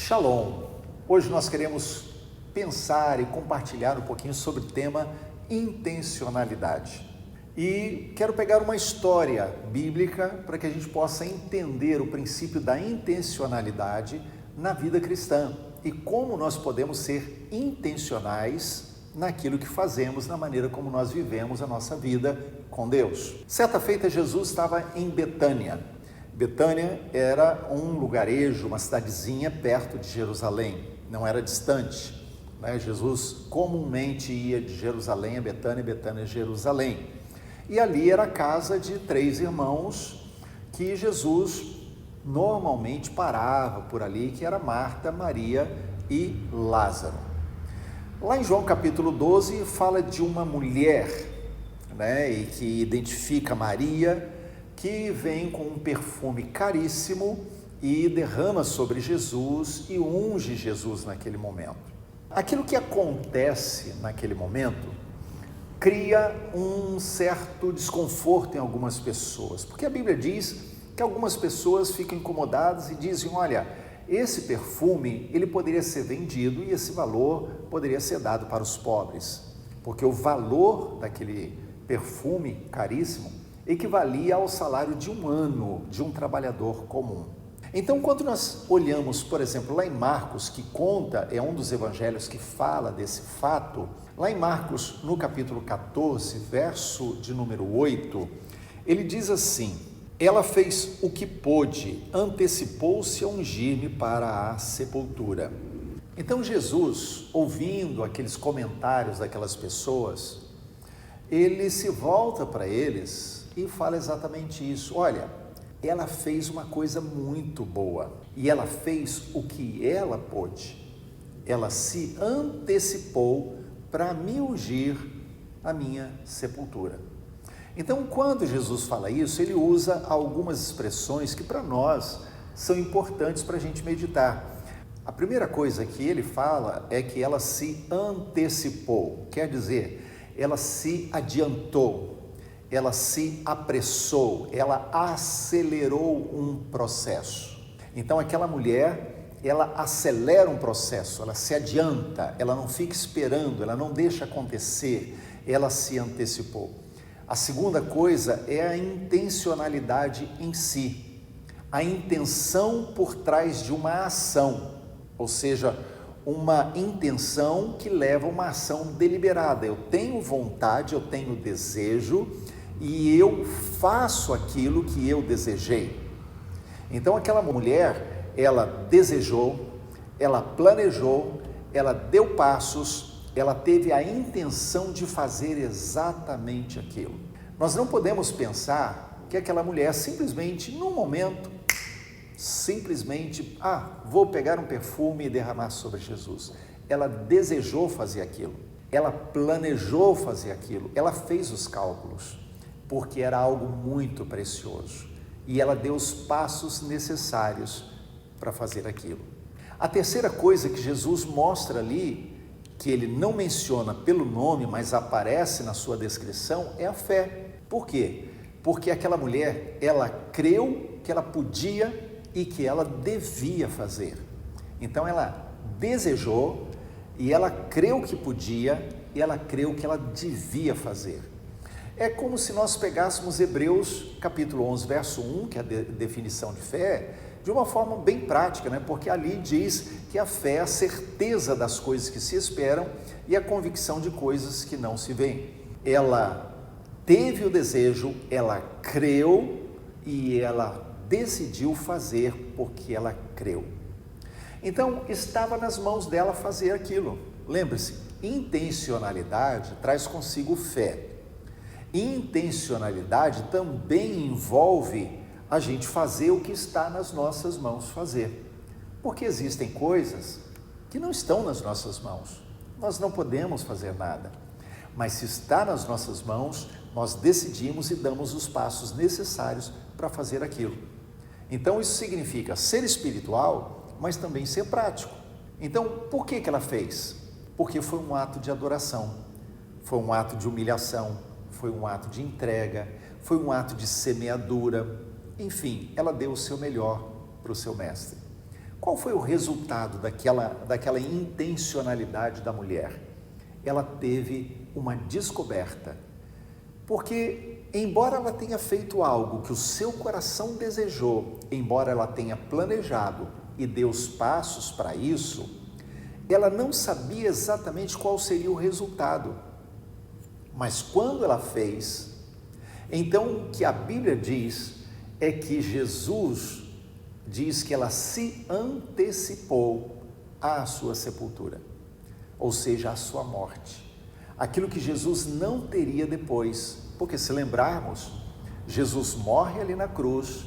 Shalom! Hoje nós queremos pensar e compartilhar um pouquinho sobre o tema intencionalidade. E quero pegar uma história bíblica para que a gente possa entender o princípio da intencionalidade na vida cristã e como nós podemos ser intencionais naquilo que fazemos, na maneira como nós vivemos a nossa vida com Deus. Certa feita, Jesus estava em Betânia. Betânia era um lugarejo, uma cidadezinha perto de Jerusalém, não era distante, né? Jesus comumente ia de Jerusalém a Betânia, Betânia a Jerusalém. E ali era a casa de 3 irmãos que Jesus normalmente parava por ali, que era Marta, Maria e Lázaro. Lá em João capítulo 12 fala de uma mulher, né, e que identifica Maria, que vem com um perfume caríssimo e derrama sobre Jesus e unge Jesus naquele momento. Aquilo que acontece naquele momento cria um certo desconforto em algumas pessoas, porque a Bíblia diz que algumas pessoas ficam incomodadas e dizem: olha, esse perfume ele poderia ser vendido e esse valor poderia ser dado para os pobres, porque o valor daquele perfume caríssimo equivalia ao salário de um ano de um trabalhador comum. Então, quando nós olhamos, por exemplo, lá em Marcos, que conta, é um dos evangelhos que fala desse fato, lá em Marcos, no capítulo 14, verso de número 8, ele diz assim: ela fez o que pôde, antecipou-se a ungir-me para a sepultura. Então Jesus, ouvindo aqueles comentários daquelas pessoas, ele se volta para eles e fala exatamente isso: olha, ela fez uma coisa muito boa e ela fez o que ela pôde, ela se antecipou para me ungir a minha sepultura. Então, quando Jesus fala isso, ele usa algumas expressões que para nós são importantes para a gente meditar. A primeira coisa que ele fala é que ela se antecipou, quer dizer, ela se adiantou, ela se apressou, ela acelerou um processo. Então, aquela mulher, ela acelera um processo, ela se adianta, ela não fica esperando, ela não deixa acontecer, ela se antecipou. A segunda coisa é a intencionalidade em si, a intenção por trás de uma ação, ou seja, uma intenção que leva a uma ação deliberada. Eu tenho vontade, eu tenho desejo e eu faço aquilo que eu desejei. Então aquela mulher, ela desejou, ela planejou, ela deu passos, ela teve a intenção de fazer exatamente aquilo. Nós não podemos pensar que aquela mulher simplesmente, num momento, vou pegar um perfume e derramar sobre Jesus. Ela desejou fazer aquilo, ela planejou fazer aquilo, ela fez os cálculos, porque era algo muito precioso. E ela deu os passos necessários para fazer aquilo. A terceira coisa que Jesus mostra ali, que ele não menciona pelo nome, mas aparece na sua descrição, é a fé. Por quê? Porque aquela mulher, ela creu que ela podia e que ela devia fazer. Então ela desejou e ela creu que podia e ela creu que ela devia fazer. É como se nós pegássemos Hebreus capítulo 11, verso 1, que é a definição de fé, de uma forma bem prática, né? Porque ali diz que a fé é a certeza das coisas que se esperam e a convicção de coisas que não se veem. Ela teve o desejo, ela creu e ela decidiu fazer porque ela creu. Então, estava nas mãos dela fazer aquilo. Lembre-se, intencionalidade traz consigo fé. Intencionalidade também envolve a gente fazer o que está nas nossas mãos fazer. Porque existem coisas que não estão nas nossas mãos. Nós não podemos fazer nada. Mas se está nas nossas mãos, nós decidimos e damos os passos necessários para fazer aquilo. Então isso significa ser espiritual, mas também ser prático. Então por que ela fez? Porque foi um ato de adoração, foi um ato de humilhação, foi um ato de entrega, foi um ato de semeadura. Enfim, ela deu o seu melhor para o seu mestre. Qual foi o resultado daquela intencionalidade da mulher? Ela teve uma descoberta, porque embora ela tenha feito algo que o seu coração desejou, embora ela tenha planejado e deu os passos para isso, ela não sabia exatamente qual seria o resultado. Mas quando ela fez, então o que a Bíblia diz é que Jesus diz que ela se antecipou à sua sepultura, ou seja, à sua morte. Aquilo que Jesus não teria depois, porque se lembrarmos, Jesus morre ali na cruz,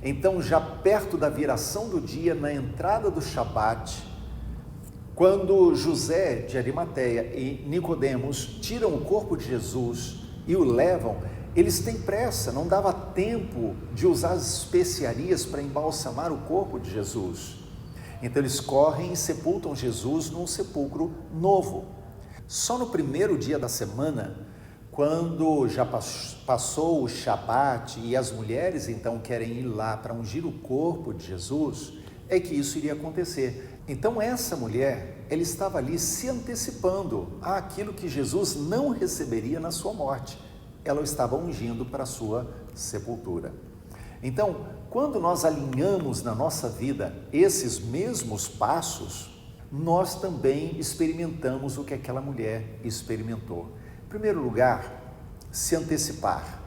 então já perto da viração do dia, na entrada do Shabat, quando José de Arimateia e Nicodemos tiram o corpo de Jesus e o levam, eles têm pressa, não dava tempo de usar as especiarias para embalsamar o corpo de Jesus. Então eles correm e sepultam Jesus num sepulcro novo. Só no primeiro dia da semana, quando já passou o Shabat e as mulheres então querem ir lá para ungir o corpo de Jesus, é que isso iria acontecer. Então essa mulher, ela estava ali se antecipando àquilo que Jesus não receberia na sua morte. Ela o estava ungindo para a sua sepultura. Então, quando nós alinhamos na nossa vida esses mesmos passos, nós também experimentamos o que aquela mulher experimentou. Em primeiro lugar, se antecipar,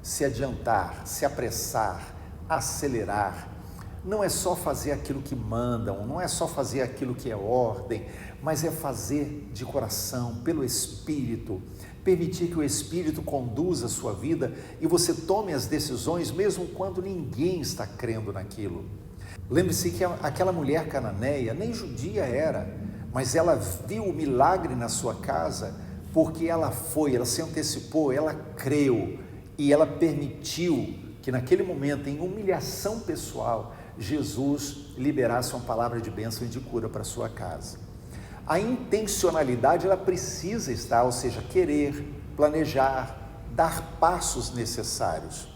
se adiantar, se apressar, acelerar. Não é só fazer aquilo que mandam, não é só fazer aquilo que é ordem, mas é fazer de coração, pelo Espírito, permitir que o Espírito conduza a sua vida e você tome as decisões mesmo quando ninguém está crendo naquilo. Lembre-se que aquela mulher cananeia nem judia era, mas ela viu o milagre na sua casa porque ela se antecipou, ela creu e ela permitiu que naquele momento, em humilhação pessoal, Jesus liberasse uma palavra de bênção e de cura para a sua casa. A intencionalidade, ela precisa estar, ou seja, querer, planejar, dar passos necessários,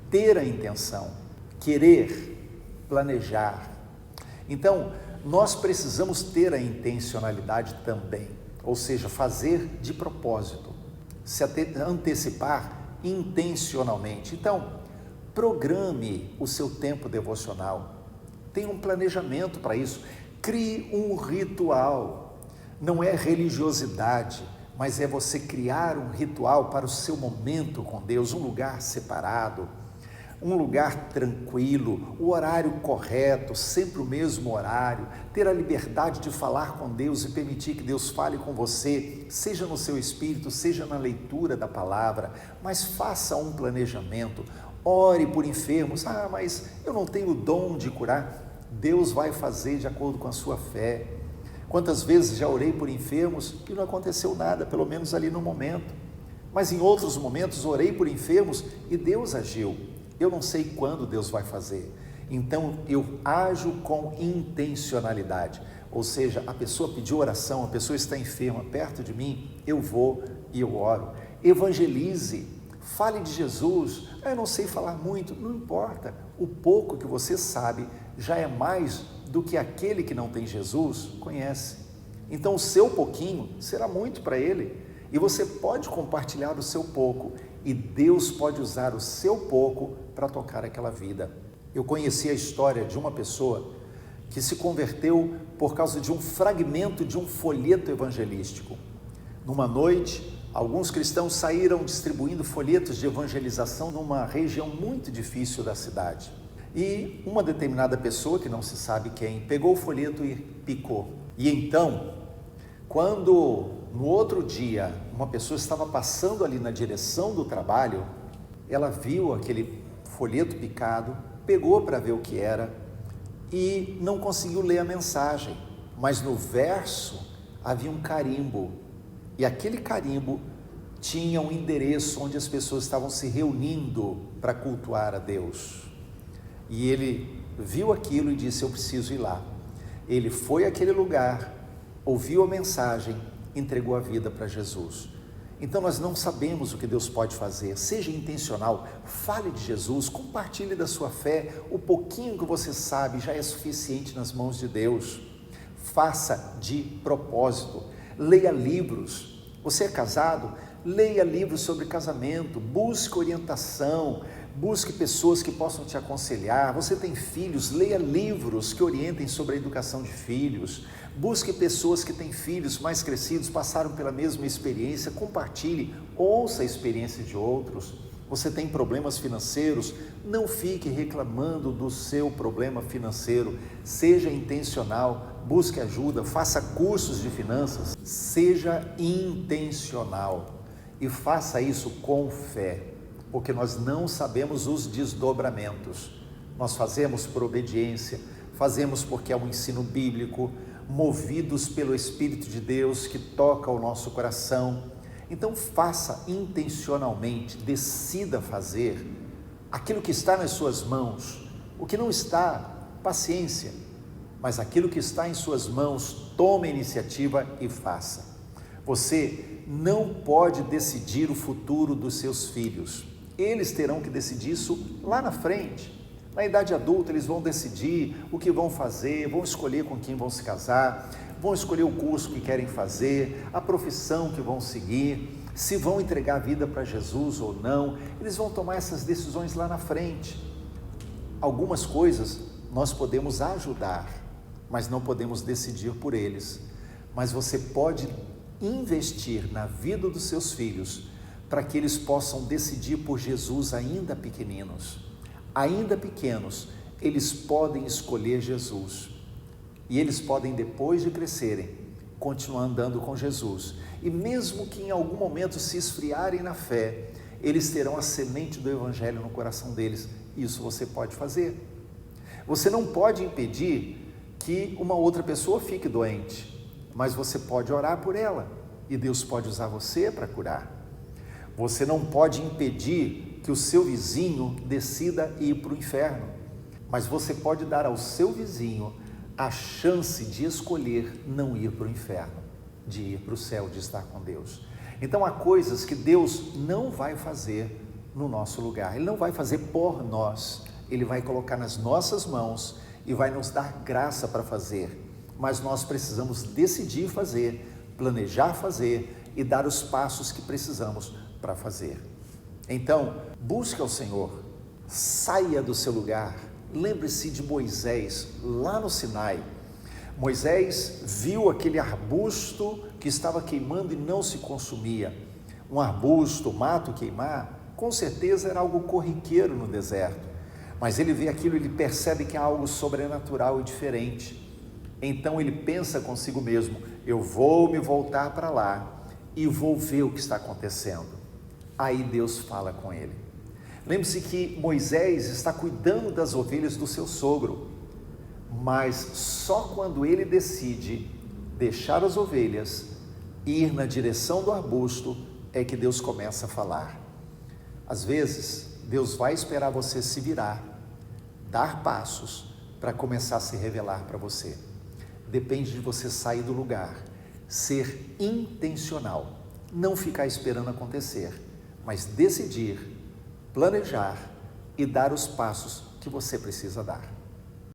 ter a intenção, querer, planejar. Então, nós precisamos ter a intencionalidade também, ou seja, fazer de propósito, se antecipar intencionalmente. Então, programe o seu tempo devocional, tenha um planejamento para isso, crie um ritual. Não é religiosidade, mas é você criar um ritual para o seu momento com Deus, um lugar separado, um lugar tranquilo, o horário correto, sempre o mesmo horário, ter a liberdade de falar com Deus e permitir que Deus fale com você, seja no seu espírito, seja na leitura da palavra, mas faça um planejamento, ore por enfermos. Mas eu não tenho o dom de curar. Deus vai fazer de acordo com a sua fé. Quantas vezes já orei por enfermos e não aconteceu nada, pelo menos ali no momento, mas em outros momentos orei por enfermos e Deus agiu. Eu não sei quando Deus vai fazer, então eu ajo com intencionalidade, ou seja, a pessoa pediu oração, a pessoa está enferma perto de mim, eu vou e eu oro. Evangelize, fale de Jesus. Eu não sei falar muito, não importa, o pouco que você sabe já é mais do que aquele que não tem Jesus conhece. Então o seu pouquinho será muito para ele, e você pode compartilhar o seu pouco, e Deus pode usar o seu pouco para tocar aquela vida. Eu conheci a história de uma pessoa que se converteu por causa de um fragmento de um folheto evangelístico. Numa noite, alguns cristãos saíram distribuindo folhetos de evangelização numa região muito difícil da cidade. E uma determinada pessoa, que não se sabe quem, pegou o folheto e picou. E então, quando no outro dia uma pessoa estava passando ali na direção do trabalho, ela viu aquele folheto picado, pegou para ver o que era e não conseguiu ler a mensagem, mas no verso havia um carimbo, e aquele carimbo tinha um endereço onde as pessoas estavam se reunindo para cultuar a Deus. E ele viu aquilo e disse: eu preciso ir lá. Ele foi àquele lugar, ouviu a mensagem, entregou a vida para Jesus. Então nós não sabemos o que Deus pode fazer. Seja intencional, fale de Jesus, compartilhe da sua fé. O pouquinho que você sabe já é suficiente nas mãos de Deus. Faça de propósito. Leia livros. Você é casado? Leia livros sobre casamento, busque orientação, busque pessoas que possam te aconselhar. Você tem filhos? Leia livros que orientem sobre a educação de filhos. Busque pessoas que têm filhos mais crescidos, passaram pela mesma experiência, compartilhe, ouça a experiência de outros. Você tem problemas financeiros? Não fique reclamando do seu problema financeiro. Seja intencional, busque ajuda, faça cursos de finanças. Seja intencional e faça isso com fé, porque nós não sabemos os desdobramentos. Nós fazemos por obediência, fazemos porque é um ensino bíblico, movidos pelo Espírito de Deus que toca o nosso coração. Então faça intencionalmente, decida fazer aquilo que está nas suas mãos. O que não está, paciência, mas aquilo que está em suas mãos, tome a iniciativa e faça. Você não pode decidir o futuro dos seus filhos. Eles terão que decidir isso lá na frente. Na idade adulta, eles vão decidir o que vão fazer, vão escolher com quem vão se casar, vão escolher o curso que querem fazer, a profissão que vão seguir, se vão entregar a vida para Jesus ou não. Eles vão tomar essas decisões lá na frente. Algumas coisas nós podemos ajudar, mas não podemos decidir por eles. Mas você pode investir na vida dos seus filhos para que eles possam decidir por Jesus ainda pequeninos. Ainda pequenos, eles podem escolher Jesus. E eles podem, depois de crescerem, continuar andando com Jesus. E mesmo que em algum momento se esfriarem na fé, eles terão a semente do Evangelho no coração deles. Isso você pode fazer. Você não pode impedir que uma outra pessoa fique doente, mas você pode orar por ela e Deus pode usar você para curar. Você não pode impedir que o seu vizinho decida ir para o inferno, mas você pode dar ao seu vizinho a chance de escolher não ir para o inferno, de ir para o céu, de estar com Deus. Então há coisas que Deus não vai fazer no nosso lugar, Ele não vai fazer por nós, Ele vai colocar nas nossas mãos e vai nos dar graça para fazer, mas nós precisamos decidir fazer, planejar fazer e dar os passos que precisamos para fazer. Então, busque ao Senhor, saia do seu lugar. Lembre-se de Moisés, lá no Sinai. Moisés viu aquele arbusto que estava queimando e não se consumia. Um arbusto, mato queimar, com certeza era algo corriqueiro no deserto. Mas ele vê aquilo, ele percebe que é algo sobrenatural e diferente. Então ele pensa consigo mesmo, eu vou me voltar para lá e vou ver o que está acontecendo. Aí Deus fala com ele. Lembre-se que Moisés está cuidando das ovelhas do seu sogro, mas só quando ele decide deixar as ovelhas e ir na direção do arbusto é que Deus começa a falar. Às vezes, Deus vai esperar você se virar, dar passos para começar a se revelar para você. Depende de você sair do lugar, ser intencional, não ficar esperando acontecer, mas decidir, planejar e dar os passos que você precisa dar.